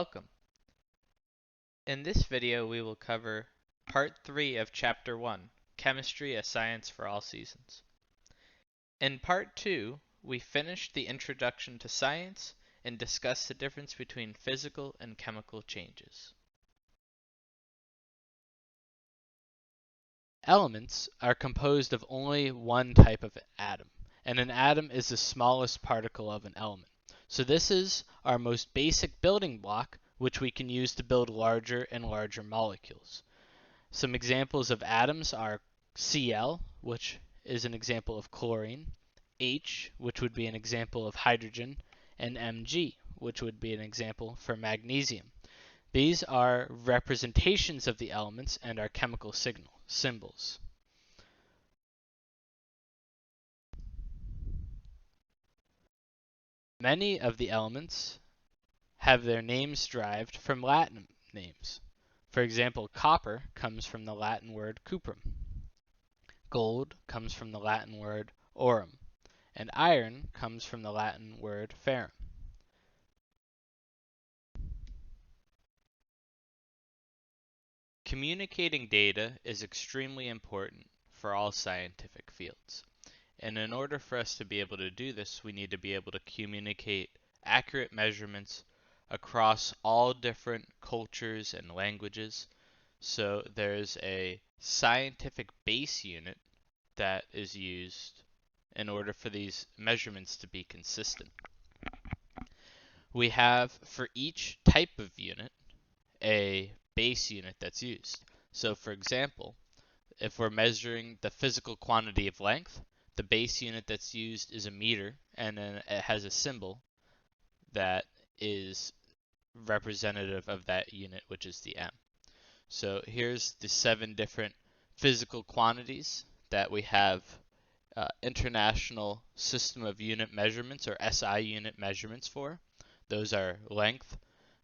Welcome. In this video we will cover Part 3 of Chapter 1, Chemistry, a Science for All Seasons. In Part 2, we finished the introduction to science and discussed the difference between physical and chemical changes. Elements are composed of only one type of atom, and an atom is the smallest particle of an element. So this is our most basic building block, which we can use to build larger and larger molecules. Some examples of atoms are Cl, which is an example of chlorine, H, which would be an example of hydrogen, and Mg, which would be an example for magnesium. These are representations of the elements and are chemical symbols. Many of the elements have their names derived from Latin names. For example, copper comes from the Latin word cuprum. Gold comes from the Latin word aurum, and iron comes from the Latin word ferrum. Communicating data is extremely important for all scientific fields. And in order for us to be able to do this, we need to be able to communicate accurate measurements across all different cultures and languages. So there's a scientific base unit that is used in order for these measurements to be consistent. We have, for each type of unit, a base unit that's used. So for example, if we're measuring the physical quantity of length, the base unit that's used is a meter, and then it has a symbol that is representative of that unit, which is the m. So here's the 7 different physical quantities that we have International System of Unit Measurements, or SI unit measurements for. Those are length,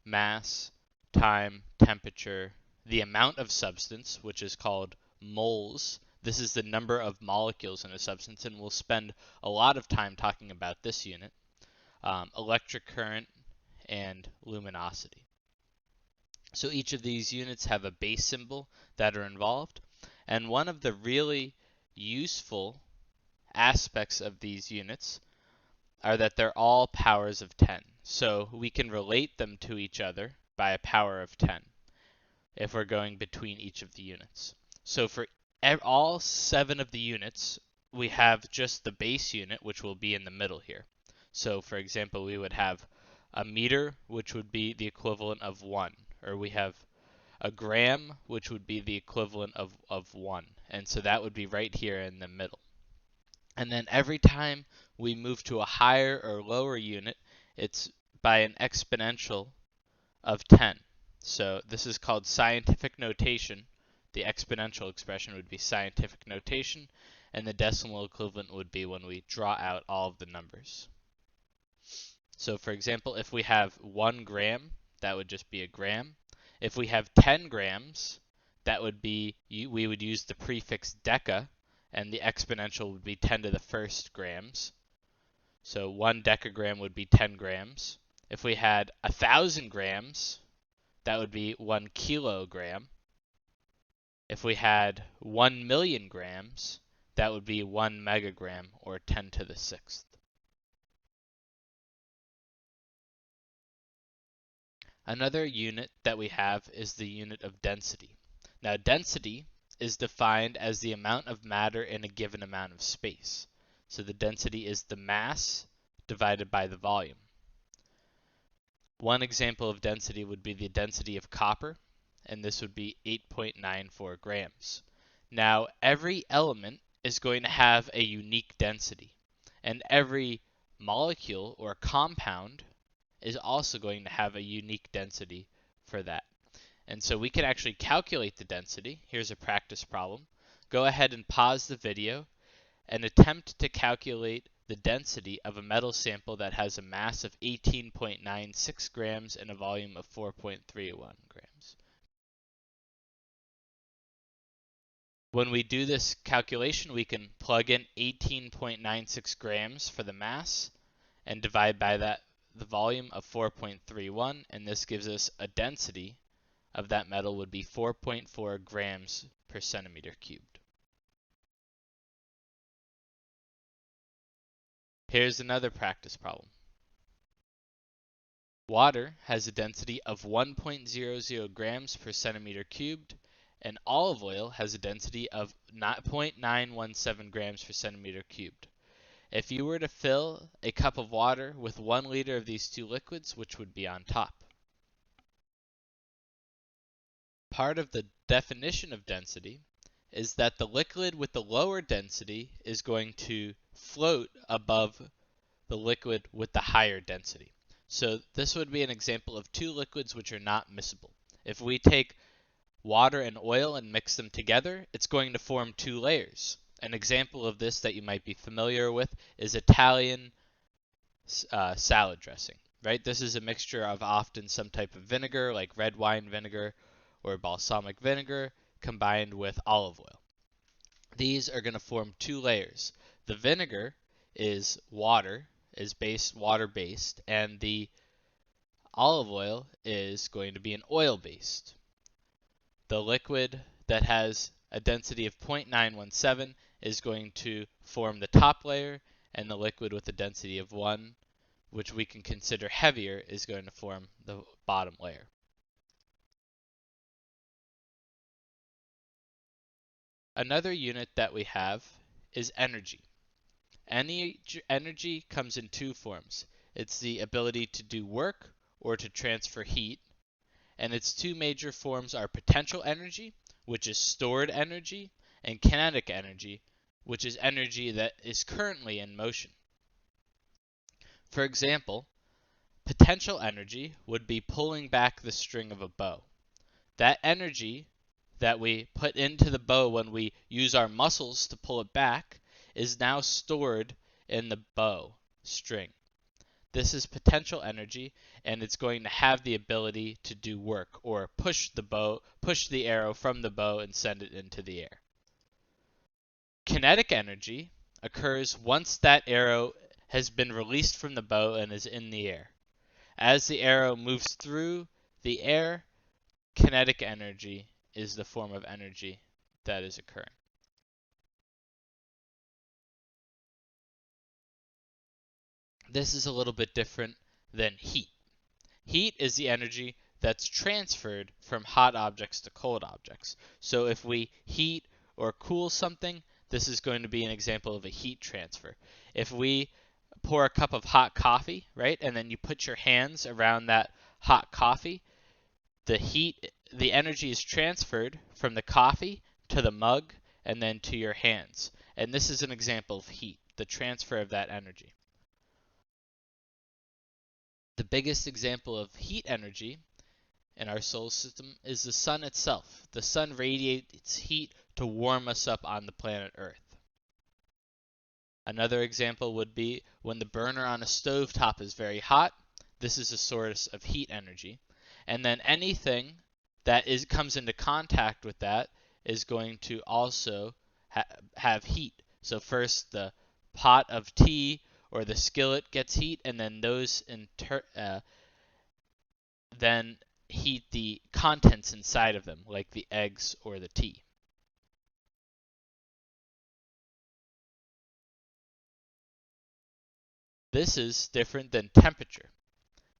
mass, time, temperature, the amount of substance, which is called moles. This is the number of molecules in a substance, and we'll spend a lot of time talking about this unit. Electric current and luminosity. So each of these units have a base symbol that are involved, and one of the really useful aspects of these units are that they're all powers of 10. So we can relate them to each other by a power of 10 if we're going between each of the units. So for all 7 of the units, we have just the base unit, which will be in the middle here. So for example, we would have a meter, which would be the equivalent of 1, or we have a gram, which would be the equivalent of 1. And so that would be right here in the middle. And then every time we move to a higher or lower unit, it's by an exponential of 10. So this is called scientific notation. The exponential expression would be scientific notation, and the decimal equivalent would be when we draw out all of the numbers. So for example, if we have 1 gram, that would just be a gram. If we have 10 grams, that would be, we would use the prefix deca, and the exponential would be 10 to the first grams. So 1 decagram would be 10 grams. If we had 1,000 grams, that would be 1 kilogram. If we had 1 million grams, that would be 1 megagram, or 10 to the 6th. Another unit that we have is the unit of density. Now, density is defined as the amount of matter in a given amount of space. So the density is the mass divided by the volume. One example of density would be the density of copper, and this would be 8.94 grams. Now, every element is going to have a unique density, and every molecule or compound is also going to have a unique density for that. And so we can actually calculate the density. Here's a practice problem. Go ahead and pause the video and attempt to calculate the density of a metal sample that has a mass of 18.96 grams and a volume of 4.31 grams. When we do this calculation, we can plug in 18.96 grams for the mass and divide by the volume of 4.31, and this gives us a density of that metal would be 4.4 grams per centimeter cubed. Here's another practice problem. Water has a density of 1.00 grams per centimeter cubed, and olive oil has a density of 0.917 grams per centimeter cubed. If you were to fill a cup of water with 1 liter of these two liquids, which would be on top? Part of the definition of density is that the liquid with the lower density is going to float above the liquid with the higher density. So this would be an example of two liquids which are not miscible. If we take water and oil and mix them together, it's going to form two layers. An example of this that you might be familiar with is Italian salad dressing, right? This is a mixture of often some type of vinegar like red wine vinegar or balsamic vinegar combined with olive oil. These are going to form two layers. The vinegar is water based, and the olive oil is going to be an oil based. The liquid that has a density of 0.917 is going to form the top layer, and the liquid with a density of 1, which we can consider heavier, is going to form the bottom layer. Another unit that we have is energy. Energy comes in two forms. It's the ability to do work or to transfer heat, and its two major forms are potential energy, which is stored energy, and kinetic energy, which is energy that is currently in motion. For example, potential energy would be pulling back the string of a bow. That energy that we put into the bow when we use our muscles to pull it back is now stored in the bow string. This is potential energy, and it's going to have the ability to do work or push the arrow from the bow and send it into the air. Kinetic energy occurs once that arrow has been released from the bow and is in the air. As the arrow moves through the air, kinetic energy is the form of energy that is occurring. This is a little bit different than heat. Heat is the energy that's transferred from hot objects to cold objects. So if we heat or cool something, this is going to be an example of a heat transfer. If we pour a cup of hot coffee, right, and then you put your hands around that hot coffee, the energy is transferred from the coffee to the mug and then to your hands. And this is an example of heat, the transfer of that energy. The biggest example of heat energy in our solar system is the sun itself. The sun radiates heat to warm us up on the planet Earth. Another example would be when the burner on a stovetop is very hot. This is a source of heat energy. And then anything that comes into contact with that is going to also have heat. So first the pot of tea or the skillet gets heat, and then those then heat the contents inside of them, like the eggs or the tea. This is different than temperature.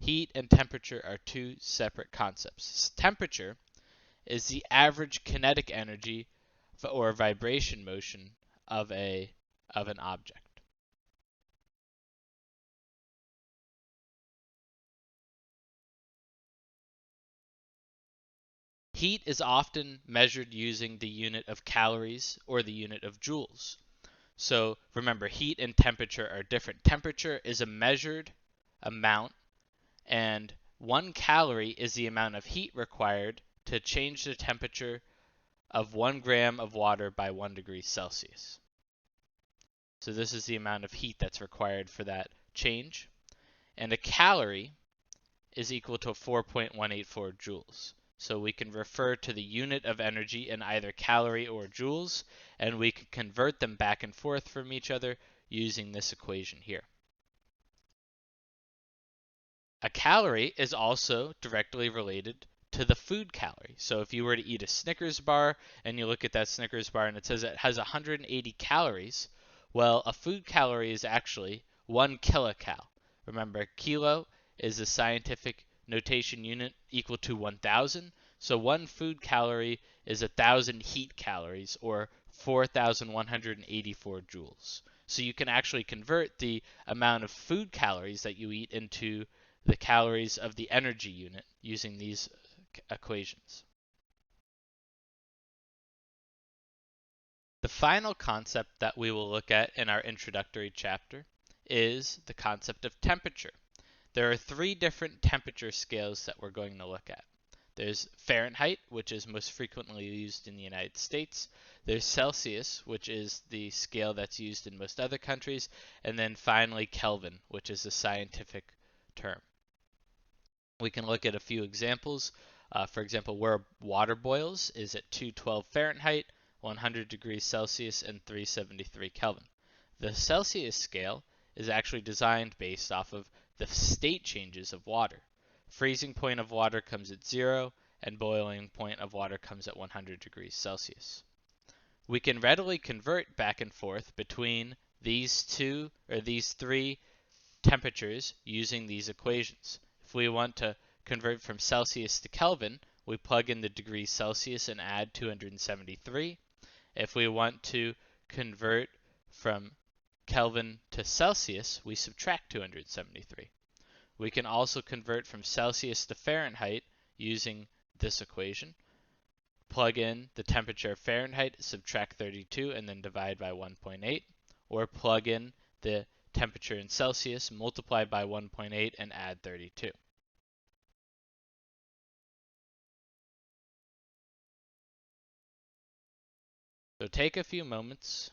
Heat and temperature are two separate concepts. Temperature is the average kinetic energy or vibration motion of an object. Heat is often measured using the unit of calories or the unit of joules. So remember, heat and temperature are different. Temperature is a measured amount, and 1 calorie is the amount of heat required to change the temperature of 1 gram of water by 1 degree Celsius. So this is the amount of heat that's required for that change. And a calorie is equal to 4.184 joules. So we can refer to the unit of energy in either calorie or joules, and we can convert them back and forth from each other using this equation here. A calorie is also directly related to the food calorie. So if you were to eat a Snickers bar and you look at that Snickers bar and it says it has 180 calories, well, a food calorie is actually 1 kilocal. Remember, kilo is a scientific notation unit equal to 1,000. So one food calorie is 1,000 heat calories, or 4,184 joules. So you can actually convert the amount of food calories that you eat into the calories of the energy unit using these equations. The final concept that we will look at in our introductory chapter is the concept of temperature. There are three different temperature scales that we're going to look at. There's Fahrenheit, which is most frequently used in the United States. There's Celsius, which is the scale that's used in most other countries. And then finally Kelvin, which is a scientific term. We can look at a few examples. For example, where water boils is at 212 Fahrenheit, 100 degrees Celsius, and 373 Kelvin. The Celsius scale is actually designed based off of the state changes of water. Freezing point of water comes at 0, and boiling point of water comes at 100 degrees Celsius. We can readily convert back and forth between these three temperatures using these equations. If we want to convert from Celsius to Kelvin, we plug in the degrees Celsius and add 273. If we want to convert from Kelvin to Celsius, we subtract 273. We can also convert from Celsius to Fahrenheit using this equation. Plug in the temperature of Fahrenheit, subtract 32, and then divide by 1.8. Or plug in the temperature in Celsius, multiply by 1.8, and add 32. So take a few moments